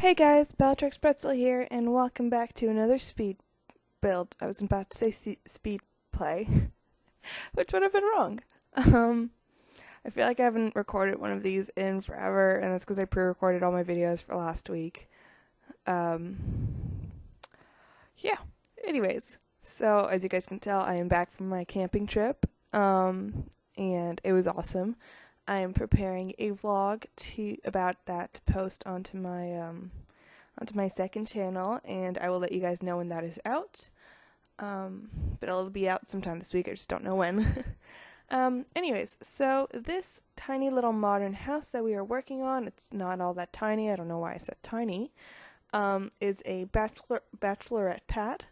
Hey guys, Bellatrix Pretzel here, and welcome back to another speed build. I was about to say speed play, which would have been wrong. I feel like I haven't recorded one of these in forever, and that's because I pre-recorded all my videos for last week. Yeah. Anyways, so as you guys can tell, I am back from my camping trip, and it was awesome. I am preparing a vlog about that to post onto my second channel, and I will let you guys know when that is out. But it'll be out sometime this week. I just don't know when. Anyways, so this tiny little modern house that we are working on, it's not all that tiny. I don't know why I said tiny. Is a bachelorette pad.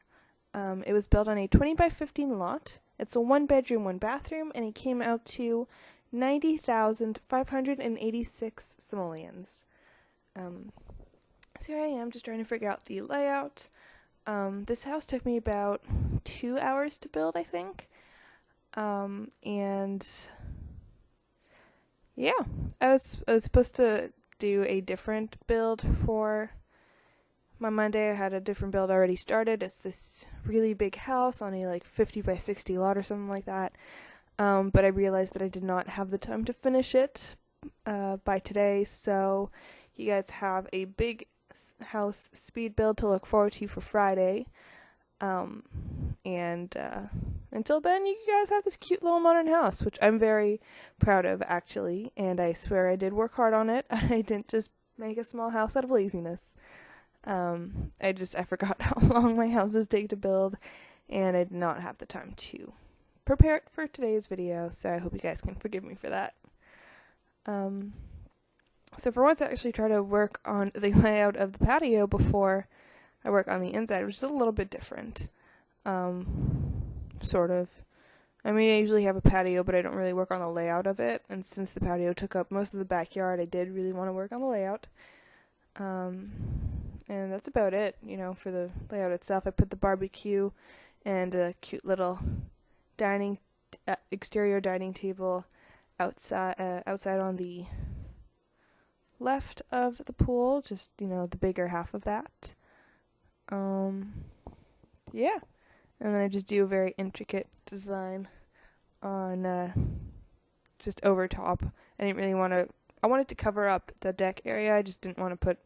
It was built on a 20 by 15 lot. It's a 1-bedroom, 1-bathroom, and it came out to 90,586 simoleons. So here I am just trying to figure out the layout. This house took me about 2 hours to build, I think. And yeah, I was supposed to do a different build for my Monday. I had a different build already started. It's this really big house on a like 50 by 60 lot or something like that. But I realized that I did not have the time to finish it by today, so you guys have a big house speed build to look forward to for Friday. And until then, you guys have this cute little modern house, which I'm very proud of, actually, and I swear I did work hard on it. I didn't just make a small house out of laziness. I forgot how long my houses take to build, and I did not have the time to prepare it for today's video, so I hope you guys can forgive me for that. So for once, I actually try to work on the layout of the patio before I work on the inside, which is a little bit different. Sort of. I mean, I usually have a patio, but I don't really work on the layout of it, and since the patio took up most of the backyard, I did really want to work on the layout. And that's about it, for the layout itself. I put the barbecue and a cute little exterior dining table outside on the left of the pool, just the bigger half of that. Yeah, and then I just do a very intricate design on just over top. I didn't really want to. I wanted to cover up the deck area. I just didn't want to put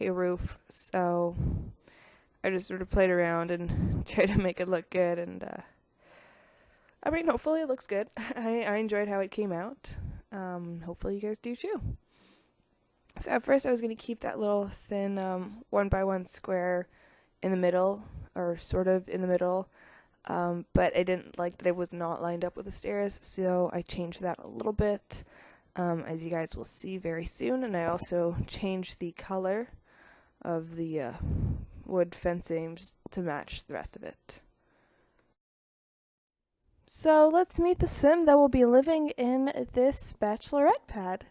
a roof, so I just sort of played around and tried to make it look good. And I mean, hopefully it looks good. I enjoyed how it came out. Hopefully you guys do too. So at first I was going to keep that little thin 1x1 square in the middle, or sort of in the middle, but I didn't like that it was not lined up with the stairs, so I changed that a little bit, as you guys will see very soon. And I also changed the color of the wood fencing just to match the rest of it. So let's meet the sim that will be living in this bachelorette pad.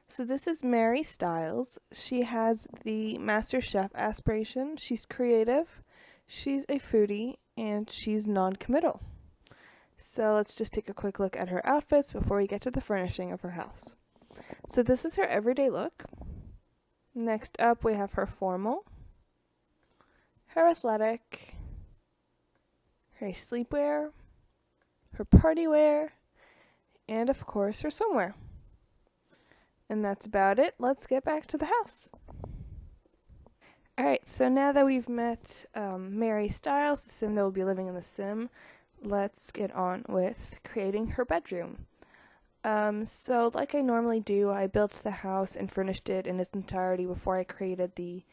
So this is Mary Stiles. She has the Master Chef aspiration. She's creative, she's a foodie, and she's non-committal. So let's just take a quick look at her outfits before we get to the furnishing of her house. So this is her everyday look. Next up we have her formal, her athletic, her sleepwear, her party wear, and of course her swimwear. And that's about it. Let's get back to the house. Alright, so now that we've met Mary Stiles, the sim that will be living in the sim, let's get on with creating her bedroom. So like I normally do, I built the house and furnished it in its entirety before I created the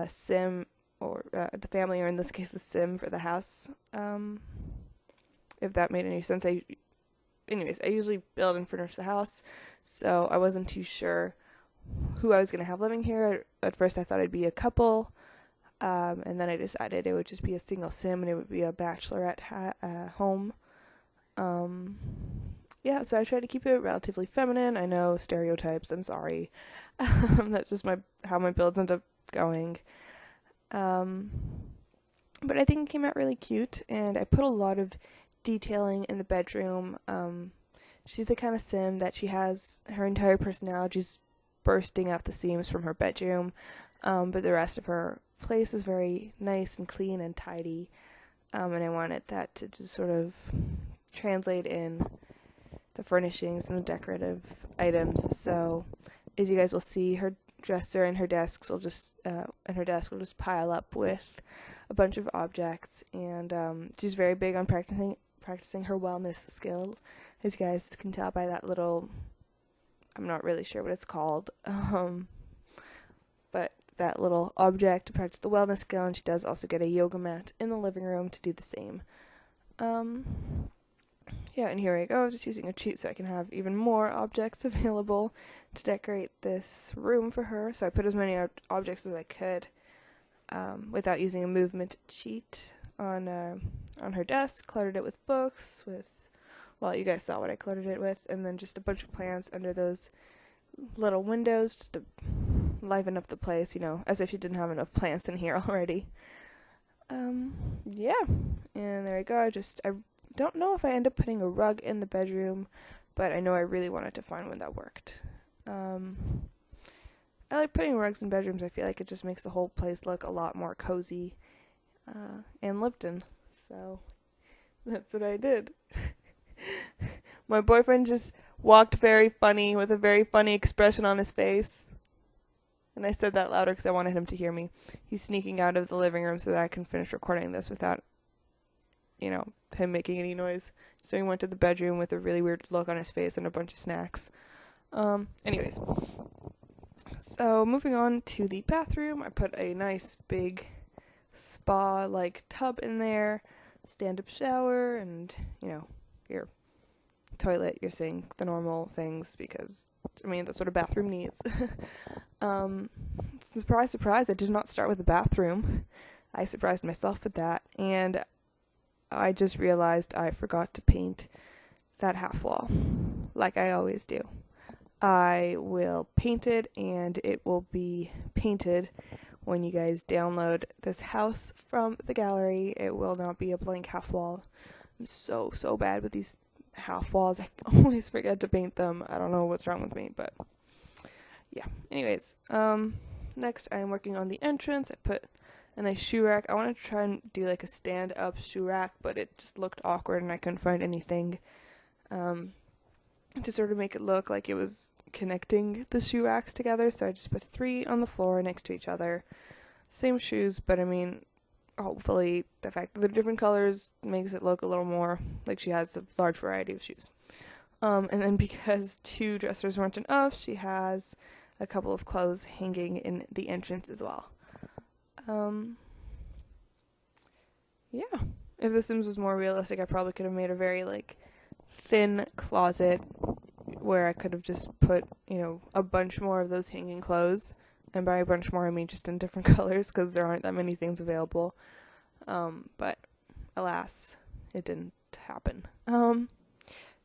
sim, or the family, or in this case the sim for the house. If that made any sense. Anyways, I usually build and furnish the house, so I wasn't too sure who I was going to have living here. At first I thought it'd be a couple, and then I decided it would just be a single sim and it would be a bachelorette home. Yeah, so I tried to keep it relatively feminine. I know, stereotypes, I'm sorry. That's just how my builds end up going. But I think it came out really cute, and I put a lot of detailing in the bedroom. She's the kind of sim that she has her entire personality just bursting out the seams from her bedroom. but the rest of her place is very nice and clean and tidy, and I wanted that to just sort of translate in the furnishings and the decorative items. So as you guys will see, her dresser and her desks will just pile up with a bunch of objects, and she's very big on practicing her wellness skill, as you guys can tell by that little, I'm not really sure what it's called, but that little object to practice the wellness skill. And she does also get a yoga mat in the living room to do the same. Yeah, and here I go, just using a cheat so I can have even more objects available to decorate this room for her. So I put as many objects as I could without using a movement cheat on her desk. Cluttered it with books, well, you guys saw what I cluttered it with, and then just a bunch of plants under those little windows just to liven up the place, as if she didn't have enough plants in here already. Yeah, and there we go. I don't know if I end up putting a rug in the bedroom, but I know I really wanted to find one that worked. I like putting rugs in bedrooms. I feel like it just makes the whole place look a lot more cozy and lived in. So that's what I did. My boyfriend just walked very funny with a very funny expression on his face. And I said that louder because I wanted him to hear me. He's sneaking out of the living room so that I can finish recording this without, him making any noise. So he went to the bedroom with a really weird look on his face and a bunch of snacks. Anyways. So moving on to the bathroom, I put a nice big spa-like tub in there, stand-up shower, and, your toilet, your sink, the normal things, because, that's what a bathroom needs. Surprise, surprise, I did not start with the bathroom. I surprised myself with that, and I just realized I forgot to paint that half wall, like I always do. I will paint it, and it will be painted when you guys download this house from the gallery. It will not be a blank half wall. I'm so bad with these half walls. I always forget to paint them. I don't know what's wrong with me, but yeah. Anyways, next I'm working on the entrance. I put a nice shoe rack. I wanted to try and do like a stand-up shoe rack, but it just looked awkward and I couldn't find anything to sort of make it look like it was connecting the shoe racks together. So I just put 3 on the floor next to each other. Same shoes, but hopefully the fact that they're different colors makes it look a little more like she has a large variety of shoes. And then because 2 dressers weren't enough, she has a couple of clothes hanging in the entrance as well. Yeah. If The Sims was more realistic, I probably could have made a very, thin closet where I could have just put, a bunch more of those hanging clothes. And by a bunch more, I mean just in different colors, because there aren't that many things available. But alas, it didn't happen.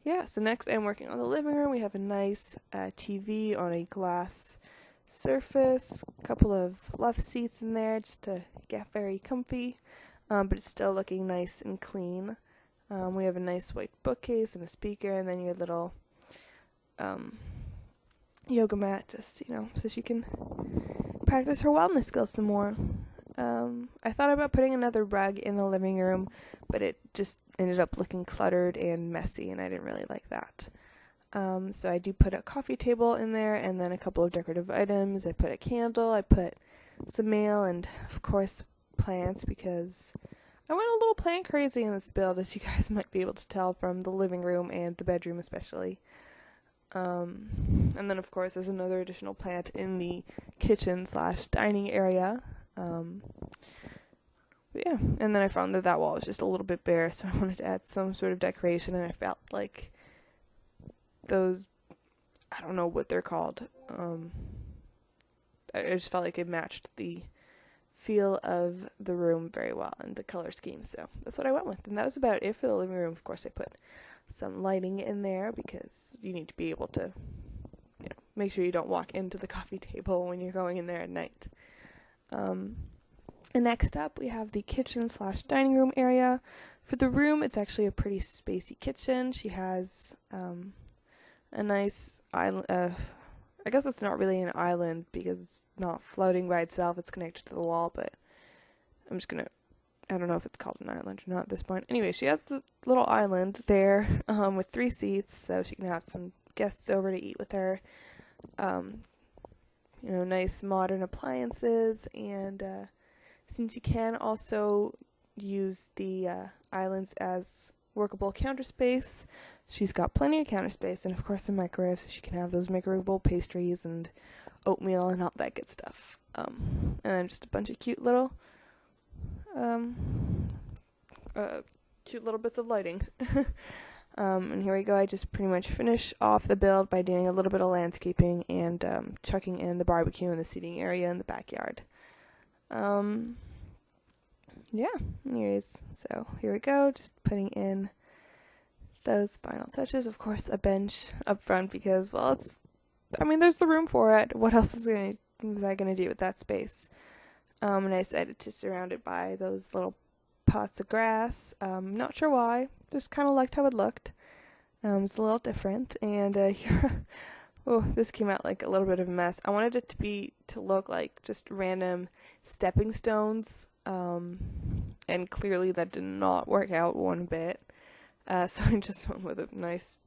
Yeah, so next I'm working on the living room. We have a nice TV on a glass surface, a couple of love seats in there just to get very comfy, but it's still looking nice and clean. We have a nice white bookcase and a speaker, and then your little yoga mat, just, so she can practice her wellness skills some more. I thought about putting another rug in the living room, but it just ended up looking cluttered and messy, and I didn't really like that. So I do put a coffee table in there, and then a couple of decorative items. I put a candle, I put some mail, and of course plants, because I went a little plant crazy in this build, as you guys might be able to tell from the living room and the bedroom especially. And then of course there's another additional plant in the kitchen/dining area. But yeah, and then I found that wall was just a little bit bare, so I wanted to add some sort of decoration, and I felt like those, I don't know what they're called, I just felt like it matched the feel of the room very well and the color scheme, so that's what I went with. And that was about it for the living room. Of course I put some lighting in there because you need to be able to, make sure you don't walk into the coffee table when you're going in there at night. And next up we have the kitchen/dining room area. For the room, it's actually a pretty spacey kitchen. She has a nice island, I guess it's not really an island because it's not floating by itself, it's connected to the wall, but I'm just gonna, I don't know if it's called an island or not at this point. Anyway, she has the little island there with 3 seats, so she can have some guests over to eat with her. You know, nice modern appliances, and since you can also use the islands as workable counter space, she's got plenty of counter space, and of course a microwave, so she can have those microwavable pastries and oatmeal and all that good stuff. And then just a bunch of cute little bits of lighting. And here we go. I just pretty much finish off the build by doing a little bit of landscaping and chucking in the barbecue and the seating area in the backyard. Yeah, anyways, so here we go, just putting in those final touches. Of course, a bench up front because, well, there's the room for it. What else was I going to do with that space? And I decided to surround it by those little pots of grass. Not sure why, just kind of liked how it looked. It's a little different, and here, oh, this came out like a little bit of a mess. I wanted it to look like just random stepping stones, and clearly that did not work out one bit. So I just went with a nice,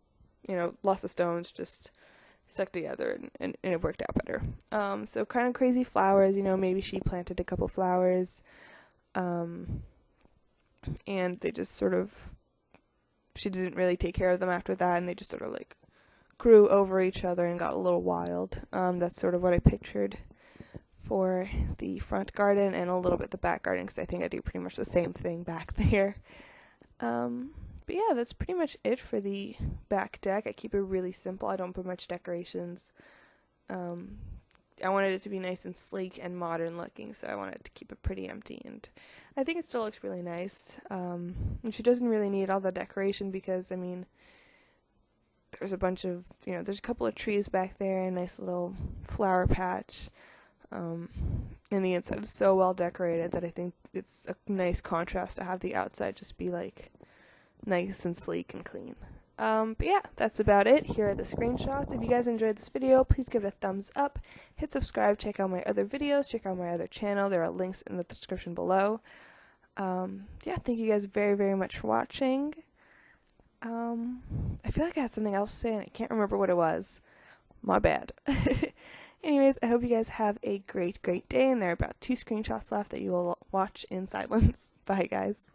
lots of stones just stuck together, and it worked out better. So kind of crazy flowers, maybe she planted a couple flowers, and they just she didn't really take care of them after that, and they just sort of like grew over each other and got a little wild. That's sort of what I pictured for the front garden and a little bit the back garden, because I think I do pretty much the same thing back there. But yeah, that's pretty much it for the back deck. I keep it really simple. I don't put much decorations. I wanted it to be nice and sleek and modern looking, so I wanted to keep it pretty empty, and I think it still looks really nice. And she doesn't really need all the decoration because, there's a bunch of, there's a couple of trees back there, and a nice little flower patch. And the inside is so well decorated that I think it's a nice contrast to have the outside just be like nice and sleek and clean. But yeah, that's about it. Here are the screenshots. If you guys enjoyed this video, please give it a thumbs up, hit subscribe, check out my other videos, check out my other channel. There are links in the description below. Yeah, thank you guys very, very much for watching. I feel like I had something else to say and I can't remember what it was. My bad. Anyways, I hope you guys have a great, great day, and there are about 2 screenshots left that you will watch in silence. Bye, guys.